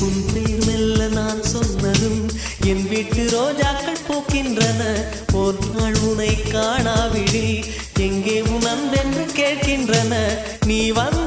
உன் பேர் மெல்ல நான் சொன்னதும் என் வீட்டு ரோஜாக்கள் பூக்கின்றன. ஒரு நாள் உனை காணாவிடில் எங்கே உன் அன்பென்று கேட்கின்றன. நீ வந்து